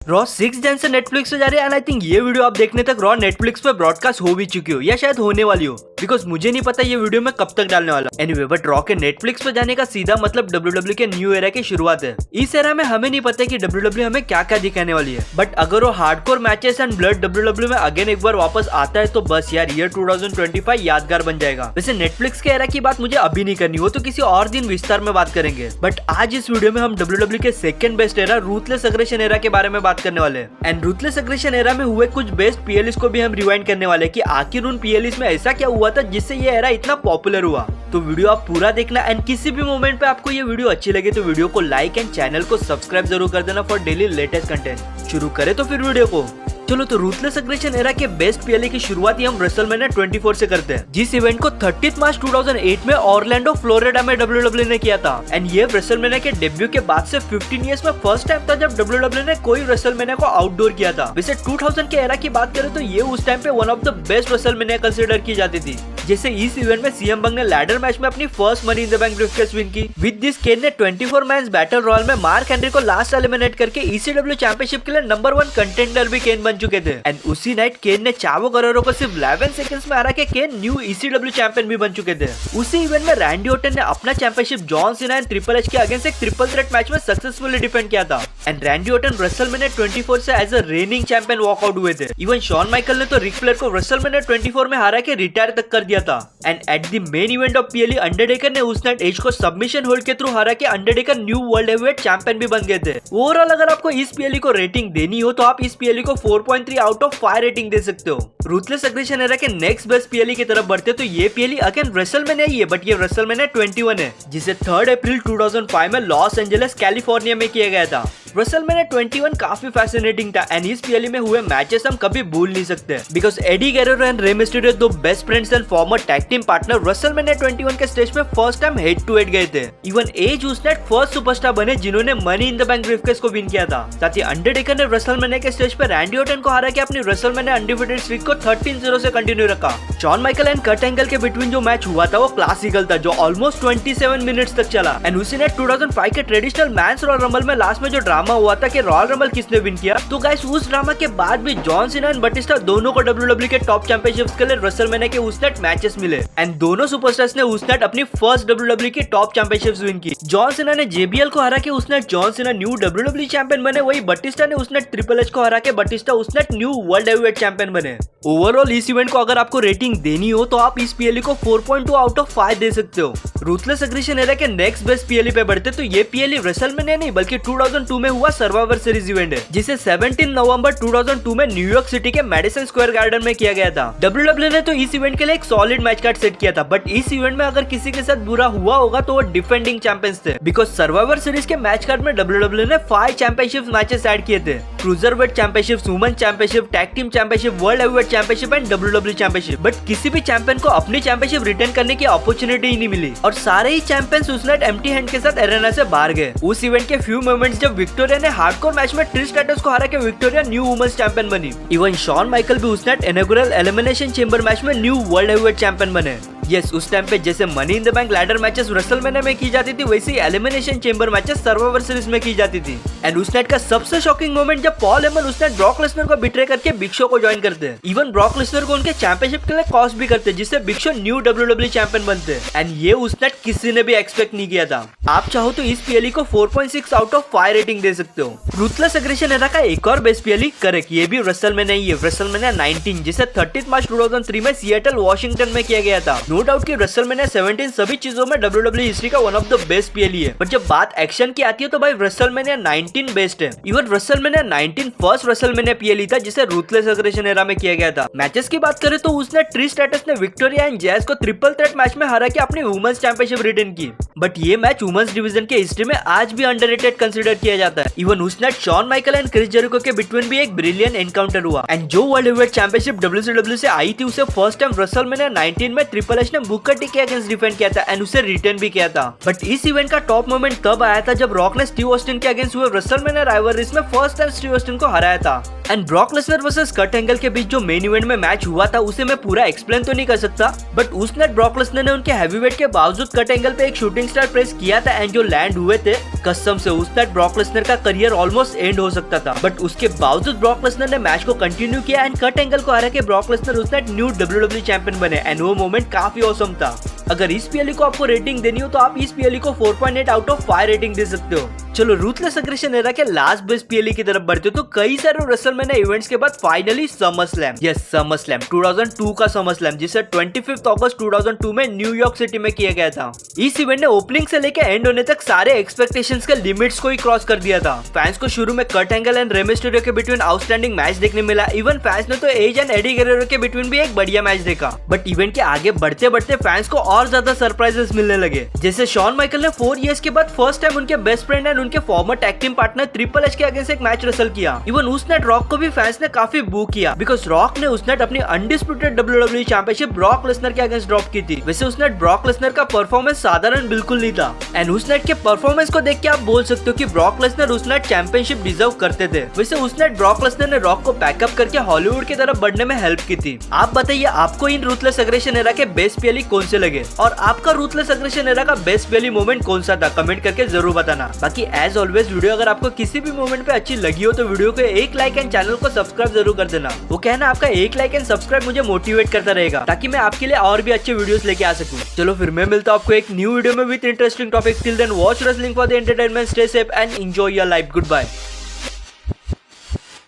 Raw 6 जन से Netflix पे जा रही है एंड आई थिंक ये वीडियो आप देखने तक रॉ नेटफ्लिक्स पे ब्रॉडकास्ट हो भी चुकी हो या शायद होने वाली हो, बिकॉज मुझे नहीं पता ये वीडियो मैं कब तक डालने वाला। एनीवे बट रॉ के नेटफ्लिक्स पे जाने का सीधा मतलब WWE के न्यू एरा की शुरुआत है। इस एरा में हमें नहीं पता कि WWE हमें क्या क्या दिखाने वाली है, बट अगर वो hardcore matches and blood WWE में अगेन एक बार वापस आता है तो बस यार ईयर 2025 यादगार बन जाएगा। वैसे नेटफ्लिक्स के एरा की बात मुझे अभी नहीं करनी, हो तो किसी और दिन विस्तार में बात करेंगे, बट आज इस वीडियो में हम WWE के second best era ruthless aggression era के बारे में बात करने वाले हैं। एंड रूथलेस अग्रेशन एरा में हुए कुछ बेस्ट पीएलईस को भी हम रिवाइंड करने वाले कि आखिर उन पीएलईस में ऐसा क्या हुआ था जिससे ये एरा इतना पॉपुलर हुआ। तो वीडियो आप पूरा देखना एंड किसी भी मोमेंट पे आपको ये वीडियो अच्छी लगे तो वीडियो को लाइक एंड चैनल को सब्सक्राइब जरूर कर देना फॉर डेली लेटेस्ट कंटेंट। शुरू करें तो फिर वीडियो को। चलो तो रूथलेस अग्रेशन एरा के बेस्ट पीएलई की शुरुआत हम रेसलमेनिया 24 से करते हैं, जिस इवेंट को 30 मार्च 2008 में ऑरलैंडो फ्लोरिडा में WWE ने किया था। एंड ये रेसलमेनिया के डेब्यू के बाद से 15 इयर्स में फर्स्ट टाइम था जब WWE ने कोई रेसलमेनिया को आउटडोर किया था। वैसे 2000 के एरा की बात करें तो ये उस टाइम पे one of the best WrestleMania consider की जाती थी। जैसे इस इवेंट में सीएम पंक ने लैडर मैच में अपनी first money in the Bank briefcase win की। विद दिस केन ने 24 मैन बैटल रॉयल में मार्क हेनरी को लास्ट एलिमिनेट करके ECW चैंपियनशिप के लिए नंबर 1 कंटेंडर भी केन बन चुके थे। एंड उसी नाइट केन ने चावो गुएरो को सिर्फ 11 सेकंड्स में हरा के केन न्यू ECW चैंपियन भी बन चुके थे। उसी इवेंट में रैंडी ऑर्टन ने अपना championship John Cena and triple H के अगेंस्ट एक ट्रिपल थ्रेट मैच में सक्सेसफुली डिफेंड किया था। एंड रैंडी ऑर्टन रेसलमेनिया 24 से as a reigning champion walk out हुए थे। इवन शॉन माइकल ने तो रिक फ्लेयर को रेसलमेनिया 24 में हरा के रिटायर तक कर दिया था। And at the main event of PLE Undertaker ने उस नाइट एज को सबमिशन होल्ड के थ्रू हरा के Undertaker new world heavyweight champion भी बन गए थे। ओवरऑल अगर आपको इस पीएलई को रेटिंग देनी हो तो आप इस पीएलई को 4.3 आउट ऑफ 5 रेटिंग दे सकते हो। रूथलेस अग्रेशन एरा के नेक्स्ट बेस्ट पीएलई की तरफ बढ़ते तो ये पीएलई अगेन रेसलमेनिया ही है, बट ये रेसलमेनिया 21 है, जिसे 3 अप्रैल 2005 में लॉस एंजलिस कैलिफोर्निया में किया गया था। रेसलमेनिया 21 काफी फैसिनेटिंग था एंड इस पीएलई में हुए मैचेस हम कभी भूल नहीं सकते, because Eddie Guerrero and Rey Mysterio, दो best friends and former tag team partner, WrestleMania 21 के स्टेज में first time head to head गए थे। इवन एज उस नाइट फर्स्ट सुपरस्टार बने जिन्होंने Money in the Bank briefcase को विन किया था। साथ ही अंडरटेकर ने रेसलमेनिया के स्टेज पर रैंडी ऑर्टन को हरा के अपनी रेसलमेनिया अनडिफिटेड स्ट्रीक को 13-0 से कंटिन्यू रखा। Shawn Michael and Kurt Angle के बिटवीन जो मैच हुआ था वो क्लासिकल था, जो ऑलमोस्ट 27 मिनट्स तक चला। एंड उसी नाइट 2005 के ट्रेडिशनल मैंस रॉयल रंबल में लास्ट में जो ड्रामा हुआ था कि रॉयल रंबल किसने विन किया, तो गाइस उस ड्रामा के बाद भी जॉन सीना एंड बटिस्टा दोनों को WWE के टॉप चैंपियनशिप्स के लिए रेसलमेनिया के उस नाइट मैचेस मिले। एंड दोनों सुपरस्टार्स ने उस नाइट अपनी फर्स्ट WWE की टॉप चैंपियनशिप्स विन की। जॉन सीना ने JBL को हरा के उस night John Cena new WWE champion बने, वही बटिस्टा ने उस नाइट ट्रिपल एच को हरा के बटिस्टा उस night new world heavyweight champion बने। ओवरऑल इस इवेंट को अगर आपको रेटिंग देनी हो तो आप इस पीएलई को 4.2 आउट ऑफ 5 दे सकते हो। रूथलेस अग्रेशन एरा के नेक्स्ट बेस्ट पीएलई पे बढ़ते तो ये पीएलई रेसलमेनिया नहीं बल्कि 2002 में हुआ सर्वाइवर सीरीज इवेंट है, जिसे 17 नवंबर 2002 में न्यूयॉर्क सिटी के मेडिसन स्क्वायर गार्डन में किया गया था। WWE ने तो इस इवेंट के लिए एक सॉलिड मैच कार्ड सेट किया था, बट इस इवेंट में अगर किसी के साथ बुरा हुआ होगा तो वो डिफेंडिंग चैंपियंस थे, बिकॉज सर्वाइवर सीरीज के मैच कार्ड में WWE ने 5 चैंपियनशिप मैचेस ऐड किए थे। Cruiserweight championship, women championship, tag team championship, world heavyweight championship and WWE championship, but किसी भी चैंपियन को अपनी चैंपियनशिप रिटेन करने की अपॉर्चुनिटी ही नहीं मिली और सारे ही चैंपियंस उस नाइट एम्प्टी हैंड के साथ एरेना से बाहर गए। उस इवेंट के फ्यू मोमेंट्स जब विक्टोरिया ने हार्डकोर मैच में ट्रिश स्ट्रैटस को हरा के विक्टोरिया न्यू वुमेन्स चैंपियन बनी। इवन शॉन माइकल भी उस नाइट इनॉग्रेल एलिमिनेशन चेंबर मैच में न्यू वर्ल्ड हेवीवेट चैंपियन बने। यस, उस टाइम पे जैसे money in the bank ladder matches WrestleMania में की जाती थी, वैसे ही elimination chamber matches Survivor Series में की जाती थी। एंड उस नाइट का सबसे शॉकिंग मोमेंट जब पॉल हेमन उस नाइट ब्रॉक लेसनर को बिट्रे करके बिग शो को ज्वाइन करते हैं। इवन ब्रॉक लेसनर को उनके चैंपियनशिप के लिए कॉस्ट भी करते, जिससे big show new WWE champion बनते। एंड ये उस नाइट किसी ने भी एक्सपेक्ट नहीं किया था। आप चाहो तो इस पीएलई को 4.6 आउट ऑफ 5 रेटिंग दे सकते हो। रूथलेस अग्रेशन एरा का एक और बेस्ट पीएलई करेक्ट, ये भी रेसलमेनिया ही है, रेसलमेनिया 19, जिसे 30 मार्च 2003 में सिएटल वॉशिंगटन में किया गया था। नो डाउट कि रेसलमेनिया 17 सभी चीजों में WWE हिस्ट्री का one of the best PLE है, बट जब बात एक्शन की आती है तो भाई रेसलमेनिया 19 बेस्ट है। Even WrestleMania 19 first WrestleMania PLE था जिसे रूथलेस अग्रेशन एरा में किया गया था। मैचेस की बात करें तो उसने ट्रिश स्ट्रैटस ने विक्टोरिया एंड जैज को ट्रिपल थ्रेट मैच में हरा के अपनी वुमेन्स चैंपियनशिप रिटेन की, बट ये मैच वुमेन्स डिवीजन के हिस्ट्री में आज भी अंडररेटेड कंसीडर किया जाता है। इवन उस night Shawn Michael and Chris Jericho के बिटवीन भी एक ब्रिलियंट एनकाउंटर हुआ। एंड जो वर्ल्ड हेवीवेट चैंपियनशिप WCW से आई थी उसे फर्स्ट टाइम रेसलमेनिया 19 में ट्रिपल एच ने बुकर टी के अगेंस्ट डिफेंड किया था एंड उसे रिटर्न भी किया था। बट इस इवेंट का टॉप मोमेंट तब आया था जब रॉक ने स्टीव ऑस्टिन के अगेंस्ट हुए रेसलमेनिया राइवलरीज में फर्स्ट टाइम स्टीव ऑस्टिन को हराया था। And Brock Lesnar versus Kurt Angle के बीच जो मेन इवेंट में मैच हुआ था उसे मैं पूरा एक्सप्लेन तो नहीं कर सकता, बट उस नाइट ब्रॉक लेसनर ने उनके हैवीवेट के बावजूद कर्ट एंगल पे एक शूटिंग स्टार प्रेस किया था एंड जो लैंड हुए थे कसम से उस नाइट ब्रॉक लेसनर का करियर ऑलमोस्ट एंड हो सकता था, बट उसके बावजूद ब्रॉक लेसनर ने मैच को कंटिन्यू किया एंड कर्ट एंगल को हरा के ब्रॉक लेसनर उस नाइट न्यू WWE चैंपियन बने एंड वो मोमेंट काफी ऑसम था। अगर इस पीएलई को आपको रेटिंग देनी हो तो आप इस पीएलई को 4.8 आउट ऑफ 5 रेटिंग दे सकते हो। चलो रूथलेस अग्रेशन एरा के लास्ट बेस्ट पीएलई की तरफ बढ़ते हो तो कई सारे रेसलमेनिया इवेंट्स के बाद finally summer slam, yes summer slam 2002 का समर स्लैम जिसे 25 अगस्त 2002 में न्यूयॉर्क सिटी में किया गया था। इस इवेंट ने ओपनिंग से लेकर एंड होने तक सारे एक्सपेक्टेशंस के लिमिट्स को ही क्रॉस कर दिया था। फैंस को शुरू में कर्ट एंगल एंड रे मिस्टेरियो के बिटवीन आउटस्टैंडिंग मैच देखने मिला, इवन फैंस ने तो एज एंड एडी गेरेरो के बिटवीन भी एक बढ़िया मैच देखा, बट इवेंट के आगे बढ़ते बढ़ते फैंस को और ज्यादा सरप्राइजेस मिलने लगे। जैसे शॉन माइकल ने 4 इयर्स के बाद फर्स्ट टाइम उनके बेस्ट फ्रेंड एंड उनके farmer tag team partner triple H के अगेंस्ट एक मैच रेसल किया। इवन उस नाइट रॉक को भी फैंस ने काफी बू किया बिकॉज रॉक ने उस नाइट अपनी undisputed WWE championship Brock Lesnar के अगेंस्ट ड्रॉप की थी। वैसे उस नाइट ब्रॉक लेसनर का परफॉर्मेंस साधारण बिल्कुल नहीं था एंड उस नाइट के परफॉर्मेंस को देख के आप बोल सकते हो कि ब्रॉक लेसनर उस नाइट चैंपियनशिप डिजर्व करते थे। वैसे उस नाइट ब्रॉक लेसनर ने रॉक को पैकअप करके हॉलीवुड की तरफ बढ़ने में हेल्प की थी। आप बताइए आपको इन रूथलेस अग्रेशन एरा के बेस्ट पीएलई कौन से लगे और आपका रूथलेस अग्रेशन एरा का बेस्ट पीएलई मोमेंट कौन सा था, कमेंट करके जरूर बताना। बाकी एज ऑलवेज वीडियो अगर आपको किसी भी मोमेंट पे अच्छी लगी हो तो वीडियो को एक लाइक एंड चैनल को सब्सक्राइब जरूर कर देना। वो कहना आपका एक लाइक एंड सब्सक्राइब मुझे मोटिवेट करता रहेगा ताकि मैं आपके लिए और भी अच्छे वीडियोस लेके आ सकूं। चलो फिर मैं मिलता हूं आपको एक न्यू वीडियो में with interesting topic. Till then watch wrestling for the entertainment, stay safe and enjoy your life. Good bye.